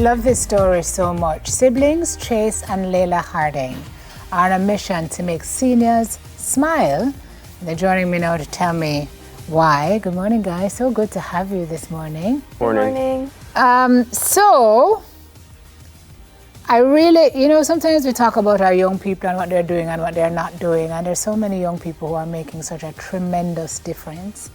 love this story so much. Siblings Chase and Layla Harding are on a mission to make seniors smile. They're joining me now to tell me why. Good morning, guys. So good to have you this morning. Morning. So, I really, sometimes we talk about our young people and what they're doing and what they're not doing, and there's so many young people who are making such a tremendous difference.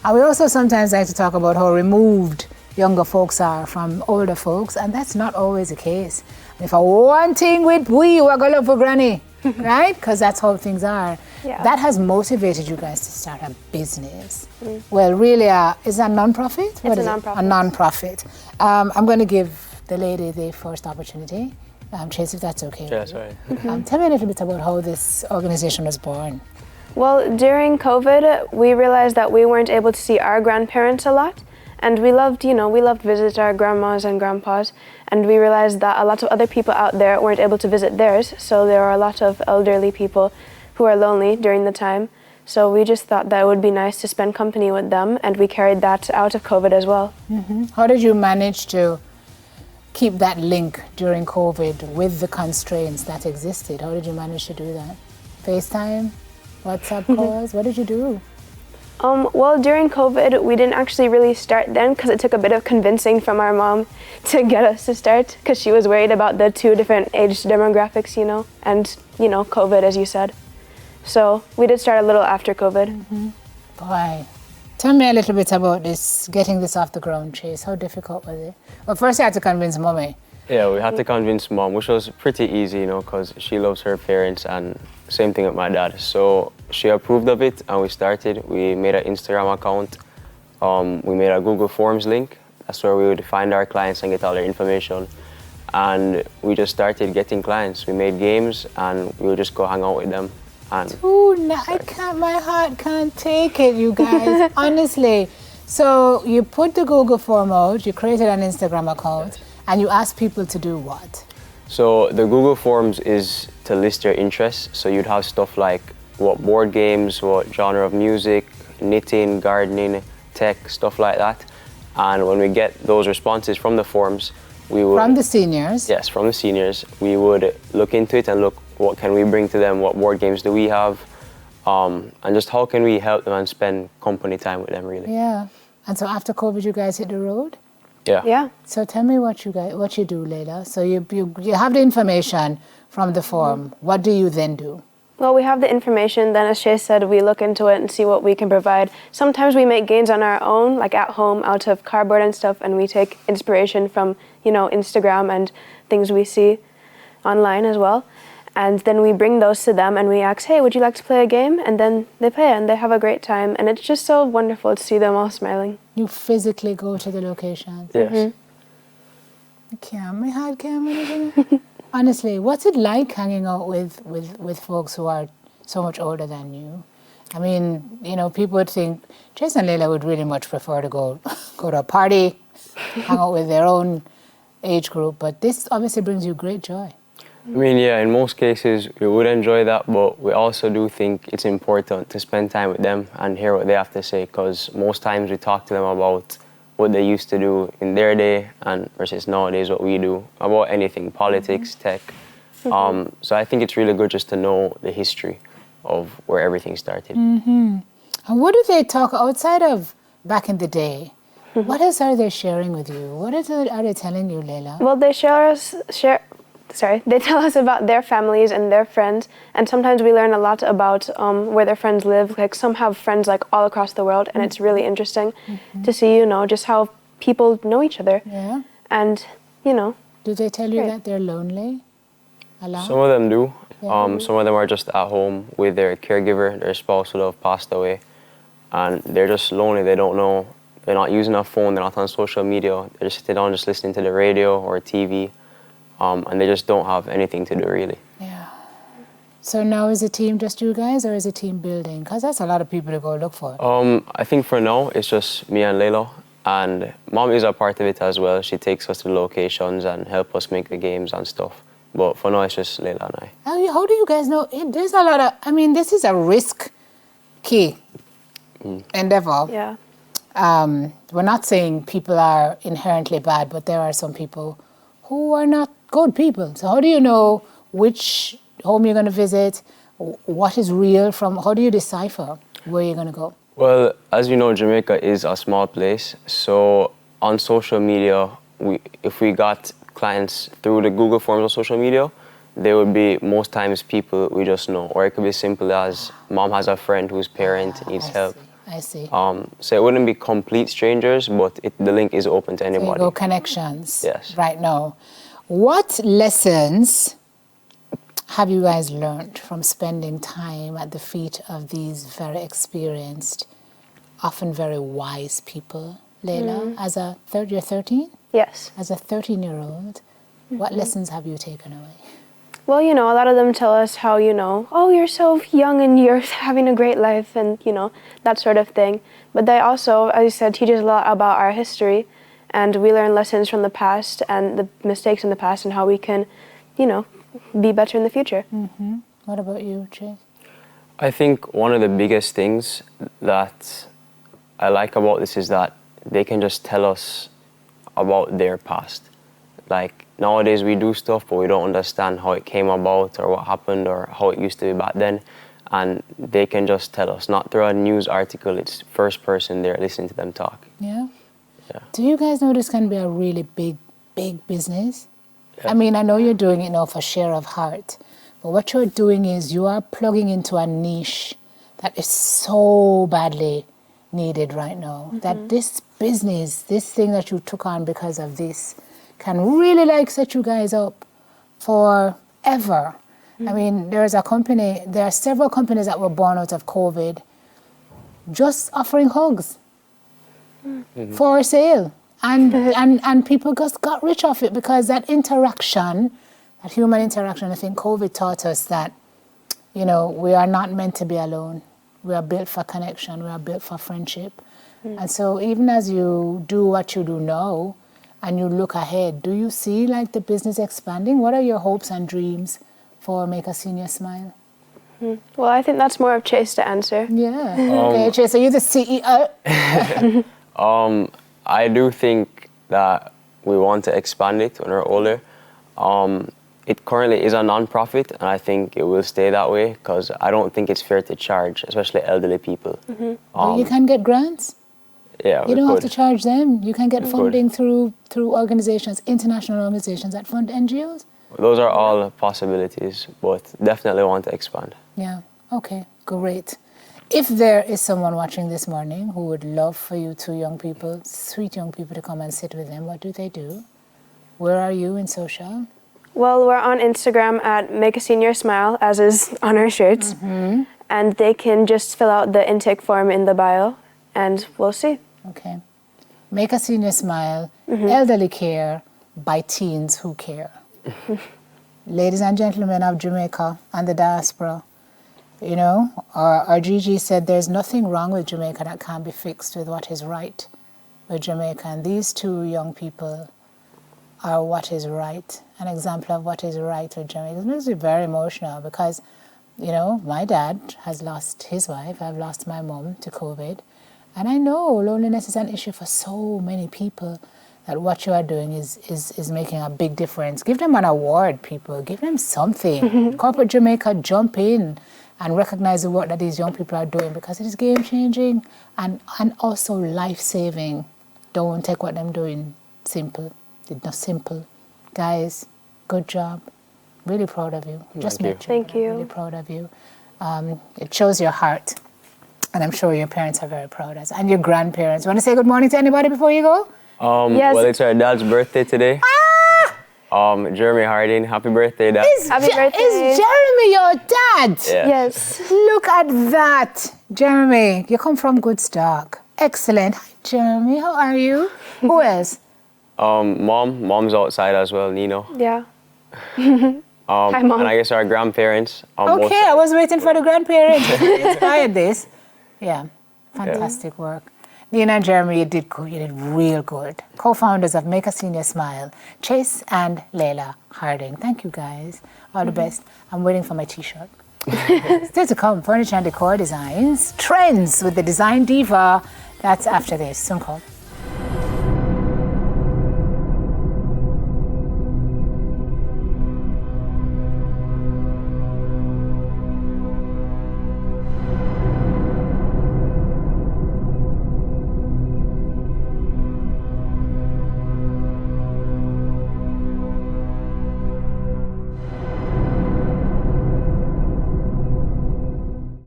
And we also sometimes like to talk about how removed younger folks are from older folks, and that's not always the case. If I one thing with we're gonna look for granny, right? Because that's how things are. Yeah. That has motivated you guys to start a business. Well, really, is that a non-profit? It's a non-profit. A non-profit. I'm going to give the lady the first opportunity. Chase, if that's okay. Yeah, sorry. Tell me a little bit about how this organization was born. Well, during COVID, we realized that we weren't able to see our grandparents a lot. And we loved visit our grandmas and grandpas. And we realized that a lot of other people out there weren't able to visit theirs. So there are a lot of elderly people who are lonely during the time. So we just thought that it would be nice to spend company with them. And we carried that out of COVID as well. How did you manage to keep that link during COVID with the constraints that existed? How did you manage to do that? FaceTime? WhatsApp calls? What did you do? Well, during COVID, we didn't actually really start then because it took a bit of convincing from our mom to get us to start because she was worried about the two different age demographics, and, COVID, as you said. So we did start a little after COVID. Boy, tell me a little bit about this, getting this off the ground, Chase. How difficult was it? Well, first you had to convince mommy. Yeah, we had to convince mom, which was pretty easy, because she loves her parents, and same thing with my dad. So she approved of it, and we started. We made an Instagram account. We made a Google Forms link. That's where we would find our clients and get all their information. And we just started getting clients. We made games, and we would just go hang out with them. And my heart can't take it, you guys, honestly. So you put the Google form out, you created an Instagram account, and you asked people to do what? So the Google Forms is to list your interests. So you'd have stuff like what board games, what genre of music, knitting, gardening, tech, stuff like that. And when we get those responses from the forms, we would... From the seniors? Yes, from the seniors. We would look into it and look what can we bring to them, what board games do we have, and just how can we help them and spend company time with them, really. Yeah. And so after COVID, you guys hit the road? Yeah. So tell me what you do, Layla. So you have the information from the form. What do you then do? Well, we have the information. Then, as Shay said, we look into it and see what we can provide. Sometimes we make games on our own, like at home, out of cardboard and stuff, and we take inspiration from, Instagram and things we see online as well. And then we bring those to them and we ask, hey, would you like to play a game? And then they play and they have a great time. And it's just so wonderful to see them all smiling. You physically go to the locations? Yes. My heart can't. Honestly, what's it like hanging out with folks who are so much older than you? I mean, people would think Jason and Layla would really much prefer to go to a party, hang out with their own age group, but this obviously brings you great joy. I mean, yeah, in most cases, we would enjoy that, but we also do think it's important to spend time with them and hear what they have to say, because most times we talk to them about what they used to do in their day and versus nowadays what we do, about anything, politics, tech. So I think it's really good just to know the history of where everything started. And what do they talk outside of back in the day? What else are they sharing with you? What are they telling you, Layla? Well, they they tell us about their families and their friends, and sometimes we learn a lot about where their friends live. Like some have friends like all across the world, and it's really interesting to see, just how people know each other. Yeah. And, Do they tell you that they're lonely a lot? Some of them do. Yeah. Some of them are just at home with their caregiver, their spouse who have passed away, and they're just lonely. They don't know. They're not using a phone. They're not on social media. They're just sitting down, just listening to the radio or TV. And they just don't have anything to do, really. Yeah. So now is the team just you guys, or is the team building? Because that's a lot of people to go look for. I think for now, it's just me and Layla. And Mom is a part of it as well. She takes us to the locations and help us make the games and stuff. But for now, it's just Layla and I. How do you guys know? There's a lot of, this is a risky endeavor. yeah. We're not saying people are inherently bad, but there are some people who are not good people. So how do you know which home you're going to visit, what is real from, how do you decipher where you're going to go? Well, as you know, Jamaica is a small place. So on social media, if we got clients through the Google Forms on social media, they would be most times people we just know. Or it could be simple as mom has a friend whose parent needs help. I see. So it wouldn't be complete strangers, but the link is open to anybody. So you go connections. Yes. Right now. What lessons have you guys learned from spending time at the feet of these very experienced, often very wise people? Layla, as you're 13? Yes. As a 13-year-old, what lessons have you taken away? Well, you know, a lot of them tell us how, you know, oh, you're so young and you're having a great life and, you know, that sort of thing. But they also, as you said, teach us a lot about our history, and we learn lessons from the past and the mistakes in the past and how we can, you know, be better in the future. Mm-hmm. What about you, Jay? I think one of the biggest things that I like about this is that they can just tell us about their past. Like nowadays we do stuff, but we don't understand how it came about or what happened or how it used to be back then. And they can just tell us, not through a news article, it's first person there listening to them talk. Yeah? Yeah. Do you guys know this can be a really big business? Yeah. I mean, I know you're doing it now for share of heart, but what you're doing is you are plugging into a niche that is so badly needed right now. That this business, this thing that you took on because of this, can really like set you guys up forever. I mean, there are several companies that were born out of COVID just offering hugs for sale. And people just got rich off it because that interaction, that human interaction, I think COVID taught us that, you know, we are not meant to be alone. We are built for connection. We are built for friendship. And so even as you do what you do now and you look ahead, do you see like the business expanding? What are your hopes and dreams for Make a Senior Smile? Well, I think that's more of Chase to answer. Yeah. Okay, Chase, are you the CEO? I do think that we want to expand it when we're older. It currently is a non-profit, and I think it will stay that way because I don't think it's fair to charge, especially elderly people. You can get grants. Yeah, you don't have to charge them. You can get funding through organizations, international organizations that fund NGOs. Those are all possibilities, but definitely want to expand. Yeah, okay, great. If there is someone watching this morning who would love for you two young people, sweet young people, to come and sit with them, what do they do? Where are you in social? Well, we're on Instagram at Make a Senior Smile, as is on our shirts. And they can just fill out the intake form in the bio, and we'll see. Okay. Make a Senior Smile, elderly care by teens who care. Ladies and gentlemen of Jamaica and the diaspora, you know, our Gigi said there's nothing wrong with Jamaica that can't be fixed with what is right with Jamaica. And these two young people are what is right, an example of what is right with Jamaica. It makes me very emotional because, you know, my dad has lost his wife. I've lost my mom to COVID. And I know loneliness is an issue for so many people, that what you are doing is making a big difference. Give them an award, people. Give them something. Corporate Jamaica, jump in and recognize the work that these young people are doing because it is game-changing and also life-saving. Don't take what I'm doing simple. It's not simple. Guys, good job. Really proud of you. Just met you. Thank you. Really proud of you. It shows your heart. And I'm sure your parents are very proud of us. And your grandparents. You want to say good morning to anybody before you go? Yes. Well, it's our dad's birthday today. Jeremy Harding, happy birthday, Dad. Happy birthday. Is Jeremy your dad? Yeah. Yes. Look at that. Jeremy, you come from good stock. Excellent. Hi, Jeremy. How are you? Who else? Mom's outside as well, Nino. Yeah. Hi, Mom. And I guess our grandparents. Okay, I was waiting for the grandparents. Inspired this. Yeah, fantastic work. Nina and Jeremy, you did good. You did real good. Co-founders of Make a Senior Smile, Chase and Layla Harding. Thank you, guys. All the best. I'm waiting for my T-shirt. Still to come, furniture and decor designs, trends with the design diva. That's after this. Soon come.